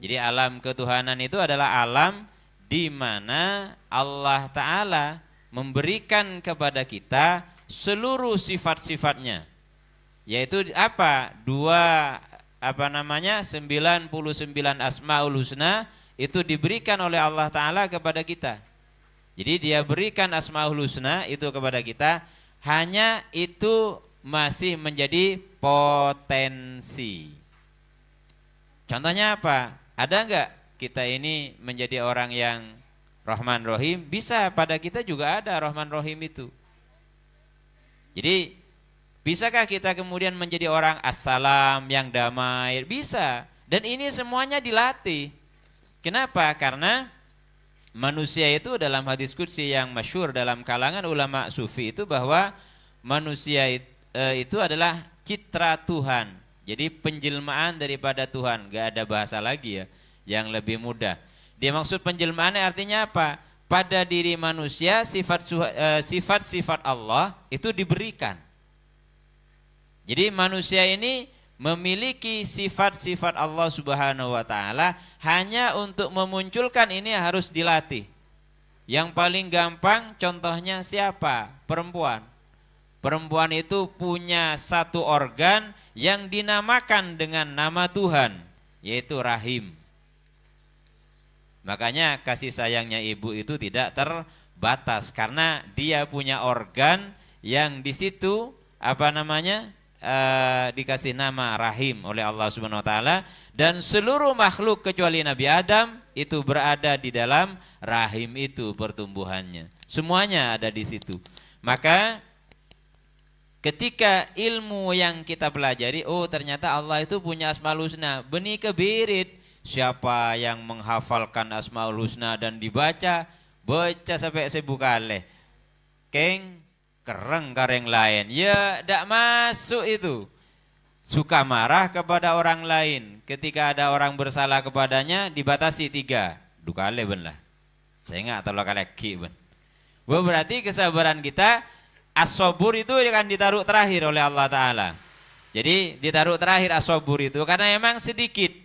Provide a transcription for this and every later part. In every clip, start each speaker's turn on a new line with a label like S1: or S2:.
S1: Jadi alam ketuhanan itu adalah alam di mana Allah Ta'ala memberikan kepada kita seluruh sifat-sifatnya. Yaitu apa? 99 Asmaul Husna itu diberikan oleh Allah Ta'ala kepada kita. Jadi dia berikan Asmaul Husna itu kepada kita, hanya itu masih menjadi potensi. Contohnya apa? Ada enggak kita ini menjadi orang yang Rahman Rahim? Bisa, pada kita juga ada Rahman Rahim itu. Jadi bisakah kita kemudian menjadi orang assalam yang damai? Bisa. Dan ini semuanya dilatih. Kenapa? Karena manusia itu dalam hadis qudsi yang masyhur dalam kalangan ulama sufi itu bahwa manusia itu adalah citra Tuhan. Jadi penjelmaan daripada Tuhan. Gak ada bahasa lagi ya yang lebih mudah. Dia maksud penjelmaannya artinya apa? Pada diri manusia sifat-sifat Allah itu diberikan. Jadi manusia ini memiliki sifat-sifat Allah Subhanahu wa Ta'ala, hanya untuk memunculkan ini harus dilatih. Yang paling gampang contohnya siapa? Perempuan. Perempuan itu punya satu organ yang dinamakan dengan nama Tuhan, yaitu rahim. Makanya kasih sayangnya ibu itu tidak terbatas karena dia punya organ yang di situ dikasih nama rahim oleh Allah Subhanahu wa Ta'ala, dan seluruh makhluk kecuali Nabi Adam itu berada di dalam rahim itu pertumbuhannya. Semuanya ada di situ. Maka ketika ilmu yang kita pelajari, oh ternyata Allah itu punya Asmaul Husna, benih kebirit. Siapa yang menghafalkan Asmaul Husna dan baca sampai sebukale, keng kereng kareng lain, ya tidak masuk itu. Suka marah kepada orang lain, ketika ada orang bersalah kepadanya dibatasi 3, dukale ben lah. Saya nggak terlalu kaleki ben. Berarti kesabaran kita, as-sabur itu akan ditaruh terakhir oleh Allah Ta'ala. Jadi ditaruh terakhir as-sabur itu karena memang sedikit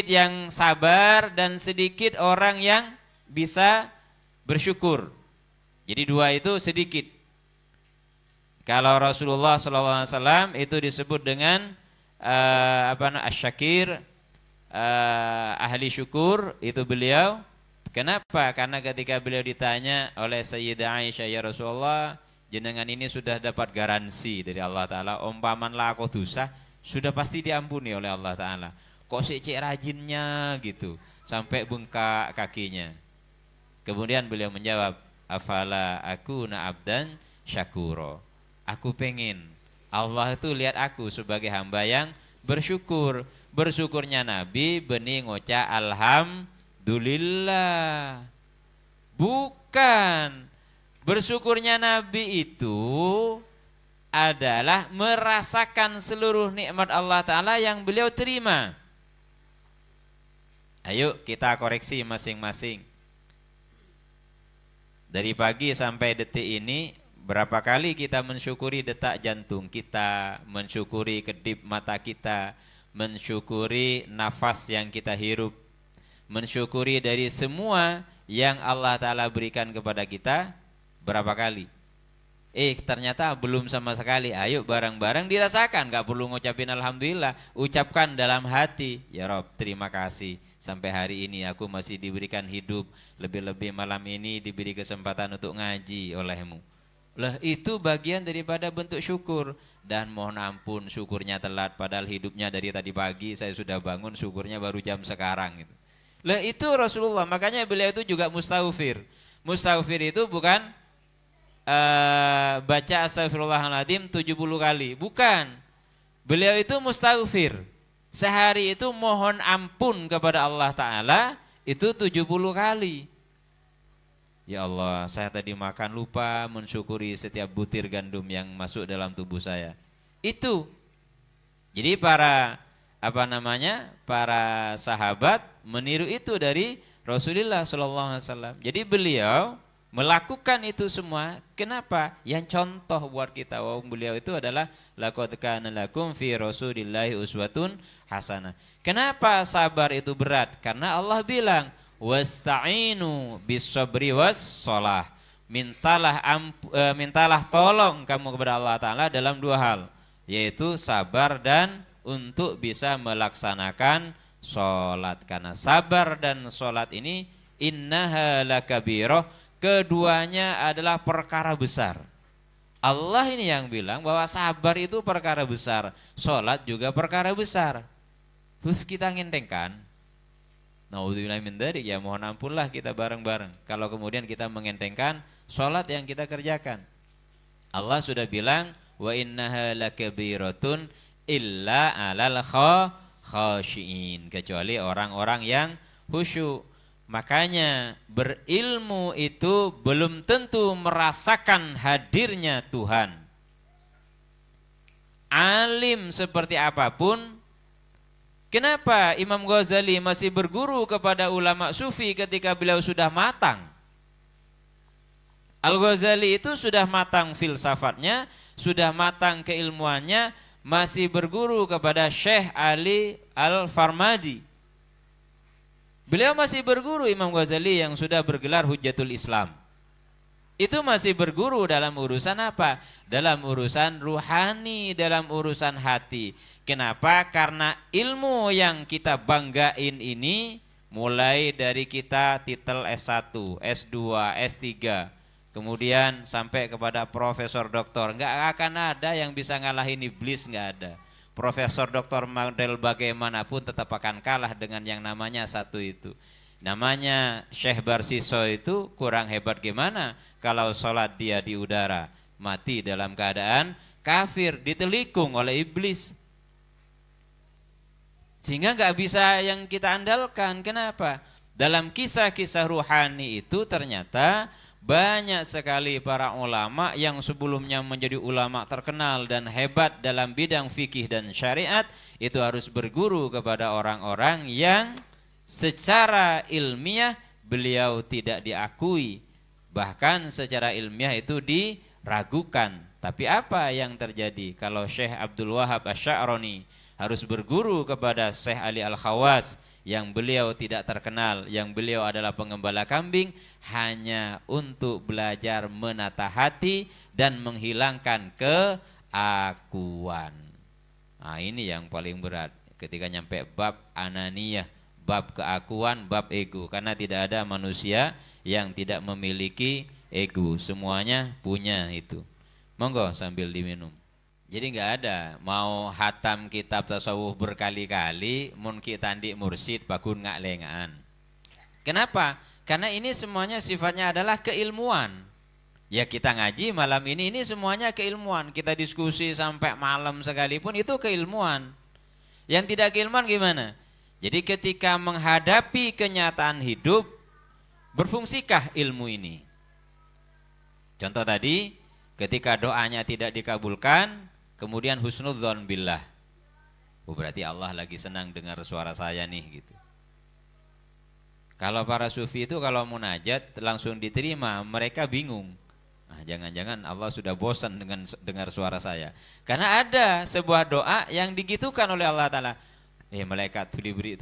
S1: yang sabar dan sedikit orang yang bisa bersyukur. Jadi 2 itu sedikit. Kalau Rasulullah SAW itu disebut dengan asyakir, ahli syukur, itu beliau. Kenapa? Karena ketika beliau ditanya oleh Sayyidah Aisyah, ya Rasulullah, jenengan ini sudah dapat garansi dari Allah Ta'ala, umpaman aku dosa sudah pasti diampuni oleh Allah Ta'ala. Kok si cek rajinnya gitu sampai bengkak kakinya. Kemudian beliau menjawab, afala aku abdan syakuro. Aku pengen Allah itu lihat aku sebagai hamba yang bersyukur. Bersyukurnya Nabi benih ngoca alhamdulillah. Bukan. Bersyukurnya Nabi itu adalah merasakan seluruh nikmat Allah Ta'ala yang beliau terima. Ayo kita koreksi masing-masing. Dari pagi sampai detik ini, berapa kali kita mensyukuri detak jantung kita, mensyukuri kedip mata kita, mensyukuri nafas yang kita hirup, mensyukuri dari semua yang Allah Ta'ala berikan kepada kita, berapa kali? Ternyata belum sama sekali. Ayo bareng-bareng dirasakan, gak perlu ngucapin alhamdulillah, ucapkan dalam hati, ya Rob terima kasih sampai hari ini aku masih diberikan hidup, lebih-lebih malam ini diberi kesempatan untuk ngaji olehmu. Lah itu bagian daripada bentuk syukur. Dan mohon ampun syukurnya telat, padahal hidupnya dari tadi pagi saya sudah bangun, syukurnya baru jam sekarang gitu. Lah itu Rasulullah, makanya beliau itu juga mustaghfir. Mustaghfir itu bukan baca astagfirullahaladzim 70 kali, bukan. Beliau itu mustaghfir, sehari itu mohon ampun kepada Allah Ta'ala itu 70 kali. Ya Allah, saya tadi makan lupa mensyukuri setiap butir gandum yang masuk dalam tubuh saya. Itu. Jadi para sahabat meniru itu dari Rasulullah SAW. Jadi beliau melakukan itu semua. Kenapa? Yang contoh buat kita. Beliau itu adalah laqad kana lakum fi rasulillahi uswatun hasanah. Kenapa sabar itu berat? Karena Allah bilang wasta'inu bis-sabri was-shalah. Mintalah tolong kamu kepada Allah Ta'ala dalam dua hal, yaitu sabar dan untuk bisa melaksanakan sholat. Karena sabar dan sholat ini innaha lakabirah, keduanya adalah perkara besar. Allah ini yang bilang bahwa sabar itu perkara besar, sholat juga perkara besar. Terus kita ngentengkan, naudzubillah min dzalik, ya mohon ampunlah kita bareng-bareng kalau kemudian kita mengentengkan sholat yang kita kerjakan. Allah sudah bilang wa innaha lakabiratun illa alal khashiin, kecuali orang-orang yang khusyuk. Makanya berilmu itu belum tentu merasakan hadirnya Tuhan. Alim seperti apapun, kenapa Imam Ghazali masih berguru kepada ulama sufi ketika beliau sudah matang? Al-Ghazali itu sudah matang filsafatnya, sudah matang keilmuannya, masih berguru kepada Syekh Ali Al-Farmadi. Beliau masih berguru Imam Ghazali yang sudah bergelar Hujjatul Islam. Itu masih berguru dalam urusan apa? Dalam urusan ruhani, dalam urusan hati. Kenapa? Karena ilmu yang kita banggain ini mulai dari kita titel S1, S2, S3, kemudian sampai kepada profesor doktor. Enggak akan ada yang bisa ngalahin iblis, enggak ada. Profesor doktor model bagaimanapun tetap akan kalah dengan yang namanya satu itu. Namanya Syekh Barsiso itu kurang hebat gimana kalau sholat dia di udara, mati dalam keadaan kafir, ditelikung oleh iblis. Sehingga nggak bisa yang kita andalkan. Kenapa? Dalam kisah-kisah ruhani itu ternyata banyak sekali para ulama yang sebelumnya menjadi ulama terkenal dan hebat dalam bidang fikih dan syariat, itu harus berguru kepada orang-orang yang secara ilmiah beliau tidak diakui, bahkan secara ilmiah itu diragukan. Tapi apa yang terjadi kalau Syekh Abdul Wahab Asy-Sya'rani harus berguru kepada Syekh Ali Al-Khawas yang beliau tidak terkenal, yang beliau adalah pengembala kambing, hanya untuk belajar menata hati dan menghilangkan keakuan. Nah, ini yang paling berat ketika nyampe bab ananiyah, bab keakuan, bab ego. Karena tidak ada manusia yang tidak memiliki ego, semuanya punya itu. Monggo sambil diminum. Jadi nggak ada mau hatam kitab tasawuf berkali-kali mun kita ndik mursyid bakun nggak lengaan. Kenapa? Karena ini semuanya sifatnya adalah keilmuan. Ya kita ngaji malam ini semuanya keilmuan. Kita diskusi sampai malam sekalipun itu keilmuan. Yang tidak keilmuan gimana? Jadi ketika menghadapi kenyataan hidup, berfungsikah ilmu ini? Contoh tadi, ketika doanya tidak dikabulkan, kemudian husnudzon billah. Oh, berarti Allah lagi senang dengar suara saya nih gitu. Kalau para sufi itu kalau munajat langsung diterima, mereka bingung. Nah, jangan-jangan Allah sudah bosan dengan dengar suara saya. Karena ada sebuah doa yang digitukan oleh Allah Ta'ala. Malaikat tu diberi,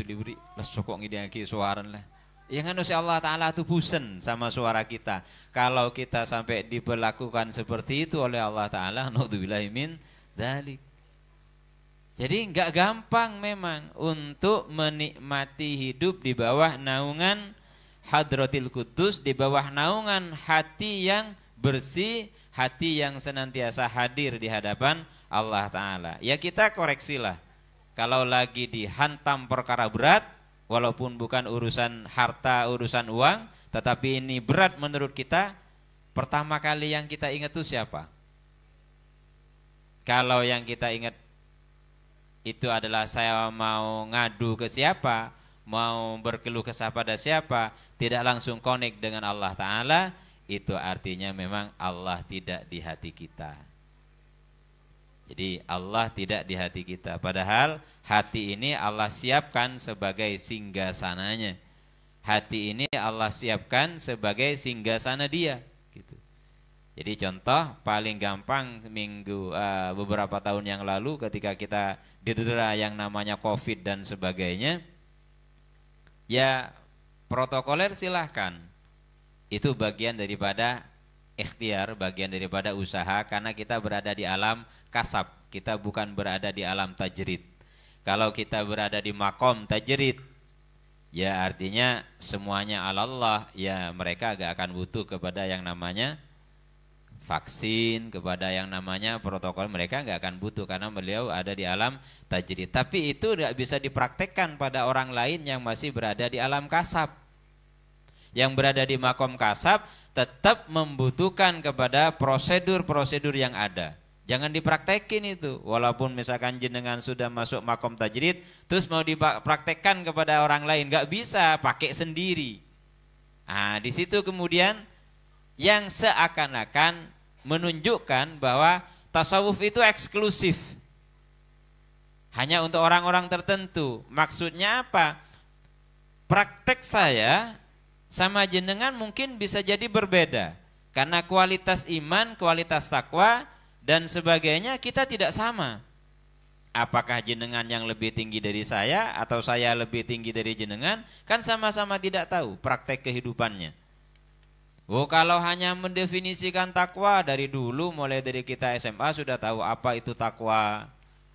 S1: las sokok ngidaki suara lah. Yang kan Allah Ta'ala itu bosan sama suara kita. Kalau kita sampai diperlakukan seperti itu oleh Allah Ta'ala, naudzubillahi min dzalik. Jadi enggak gampang memang untuk menikmati hidup di bawah naungan Hadratil Qudus, di bawah naungan hati yang bersih, hati yang senantiasa hadir di hadapan Allah Ta'ala. Ya kita koreksilah. Kalau lagi dihantam perkara berat, walaupun bukan urusan harta, urusan uang, tetapi ini berat menurut kita, pertama kali yang kita ingat itu siapa? Kalau yang kita ingat itu adalah saya mau ngadu ke siapa, mau berkeluh kesah pada siapa, tidak langsung connect dengan Allah Ta'ala, itu artinya memang Allah tidak di hati kita. Jadi Allah tidak di hati kita. Padahal hati ini Allah siapkan sebagai singgasananya. hati ini Allah siapkan sebagai singgasana dia gitu. Jadi contoh paling gampang beberapa tahun yang lalu ketika kita didera yang namanya COVID dan sebagainya, ya protokoler silahkan, itu bagian daripada ikhtiar, bagian daripada usaha, karena kita berada di alam kasab, kita bukan berada di alam tajrid. Kalau kita berada di makom tajrid, ya artinya semuanya ala Allah, ya mereka agak akan butuh kepada yang namanya vaksin, kepada yang namanya protokol, mereka nggak akan butuh karena beliau ada di alam tajrid. Tapi itu tidak bisa dipraktekkan pada orang lain yang masih berada di alam kasab. Yang berada di makom kasab tetap membutuhkan kepada prosedur-prosedur yang ada. Jangan dipraktekin itu, walaupun misalkan jenengan sudah masuk makom tajrid, terus mau dipraktekkan kepada orang lain, nggak bisa, pakai sendiri. Nah, di situ kemudian yang seakan-akan menunjukkan bahwa tasawuf itu eksklusif, hanya untuk orang-orang tertentu. Maksudnya apa? Praktek saya sama jenengan mungkin bisa jadi berbeda, karena kualitas iman, kualitas takwa dan sebagainya kita tidak sama. Apakah jenengan yang lebih tinggi dari saya atau saya lebih tinggi dari jenengan, kan sama-sama tidak tahu praktek kehidupannya. Oh, kalau hanya mendefinisikan takwa dari dulu, mulai dari kita SMA sudah tahu apa itu takwa,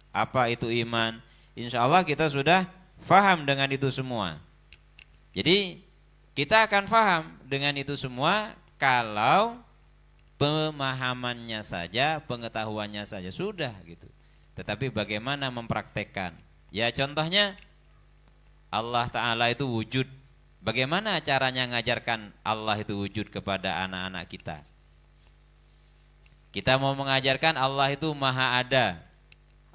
S1: apa itu iman. Insya Allah kita sudah faham dengan itu semua. Jadi kita akan faham dengan itu semua kalau pemahamannya saja, pengetahuannya saja sudah gitu. Tetapi bagaimana mempraktekkan? Ya contohnya Allah Ta'ala itu wujud. Bagaimana caranya mengajarkan Allah itu wujud kepada anak-anak kita? Kita mau mengajarkan Allah itu maha ada,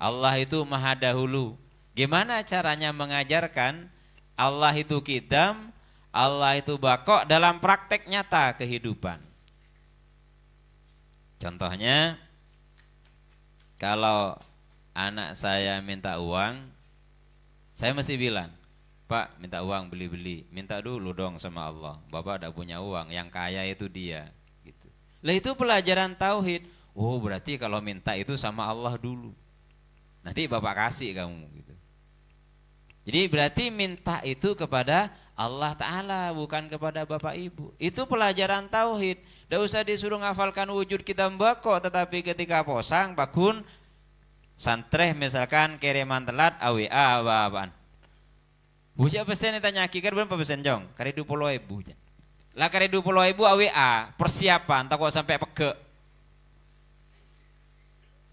S1: Allah itu maha dahulu. Gimana caranya mengajarkan Allah itu qidam, Allah itu baqo dalam praktek nyata kehidupan? Contohnya, kalau anak saya minta uang, saya mesti bilang, Pak, minta uang beli-beli, minta dulu dong sama Allah. Bapak tidak punya uang, yang kaya itu dia. Gitu. Lah itu pelajaran tauhid. Oh berarti kalau minta itu sama Allah dulu. Nanti Bapak kasih kamu. Gitu. Jadi berarti minta itu kepada Allah Ta'ala, bukan kepada Bapak Ibu. Itu pelajaran tauhid. Tidak usah disuruh ngafalkan wujud kita mbako, tetapi ketika posang, bakun, santreh misalkan kiriman telat, AWA, apa-apaan. Bujak pesen ditanya kikir berapa pesen jong? Kari 20.000. Lah kari 20.000 AWA persiapan tak kok sampai pege.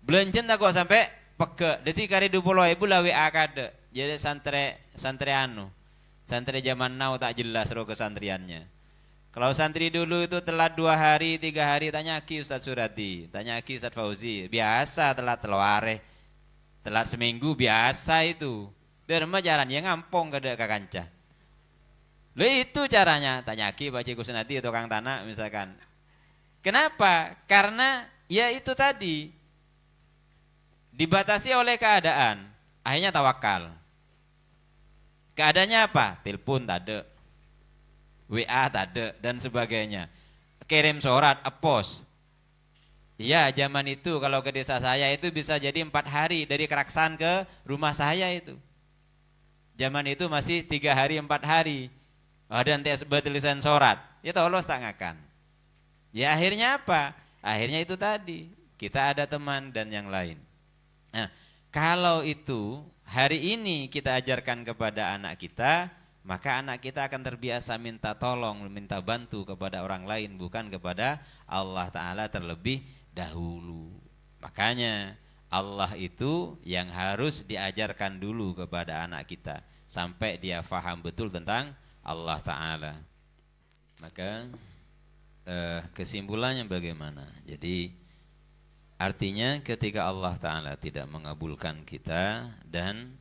S1: Belanjen tak kok sampai pege. Jadi kari 20.000 lah WA kade. Jadi santri anu. Santri zaman now tak jelas roh kesantriannya. Kalau santri dulu itu telat 2 hari, 3 hari tanya ki Ustaz Surati, tanya ki Ustaz Fauzi. Biasa telat telware. Telat seminggu biasa itu. Derma jalannya ngampong ke kakanca. Lo itu caranya, tanya ki Pak Cikgu Senati atau Kang Tanah misalkan. Kenapa? Karena ya itu tadi dibatasi oleh keadaan, akhirnya tawakal. Keadaannya apa? Telepon tak ada, WA tak ada dan sebagainya. Kirim surat, pos. Iya zaman itu kalau ke desa saya itu bisa jadi 4 hari dari Keraksan ke rumah saya itu. Zaman itu masih 3 hari 4 hari. Dan tulisan surat. Ya tolong tak ngakan. Ya akhirnya apa? Akhirnya itu tadi. Kita ada teman dan yang lain. Nah, kalau itu hari ini kita ajarkan kepada anak kita, maka anak kita akan terbiasa minta tolong, minta bantu kepada orang lain, bukan kepada Allah Ta'ala terlebih dahulu. Makanya Allah itu yang harus diajarkan dulu kepada anak kita sampai dia faham betul tentang Allah Ta'ala. Maka kesimpulannya bagaimana? Jadi artinya ketika Allah Ta'ala tidak mengabulkan kita dan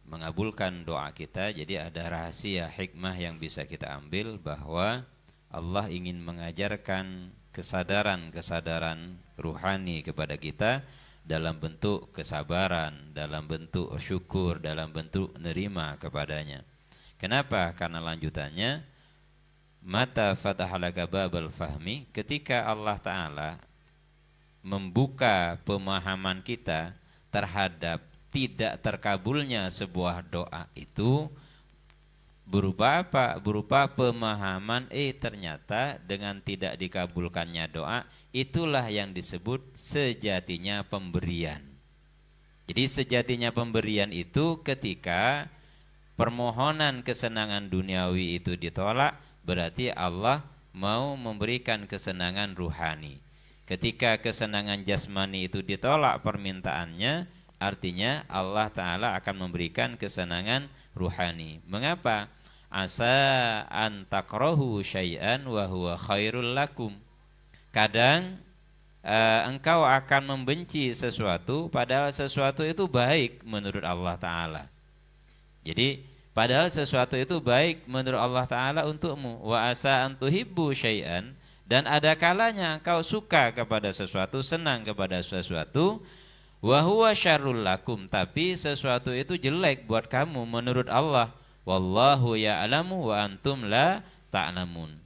S1: mengabulkan doa kita, jadi ada rahasia hikmah yang bisa kita ambil bahwa Allah ingin mengajarkan kesadaran ruhani kepada kita dalam bentuk kesabaran, dalam bentuk syukur, dalam bentuk nerima kepadanya. Kenapa? Karena lanjutannya mata fatahalaka babal fahmi, ketika Allah Ta'ala membuka pemahaman kita terhadap tidak terkabulnya sebuah doa itu berupa apa? Berupa pemahaman ternyata dengan tidak dikabulkannya doa itulah yang disebut sejatinya pemberian. Jadi sejatinya pemberian itu ketika permohonan kesenangan duniawi itu ditolak, berarti Allah mau memberikan kesenangan ruhani. Ketika kesenangan jasmani itu ditolak permintaannya, artinya Allah Ta'ala akan memberikan kesenangan ruhani. Mengapa? Asa an takrahu syai'an wa huwa khairul lakum. Kadang engkau akan membenci sesuatu padahal sesuatu itu baik menurut Allah Ta'ala. Jadi padahal sesuatu itu baik menurut Allah Ta'ala untukmu. Wa asa an tuhibbu syai'an, dan ada kalanya engkau suka kepada sesuatu, senang kepada sesuatu, wa huwa syarrul lakum, tapi sesuatu itu jelek buat kamu menurut Allah. Wallahu ya'lamu wa antum la ta'lamun.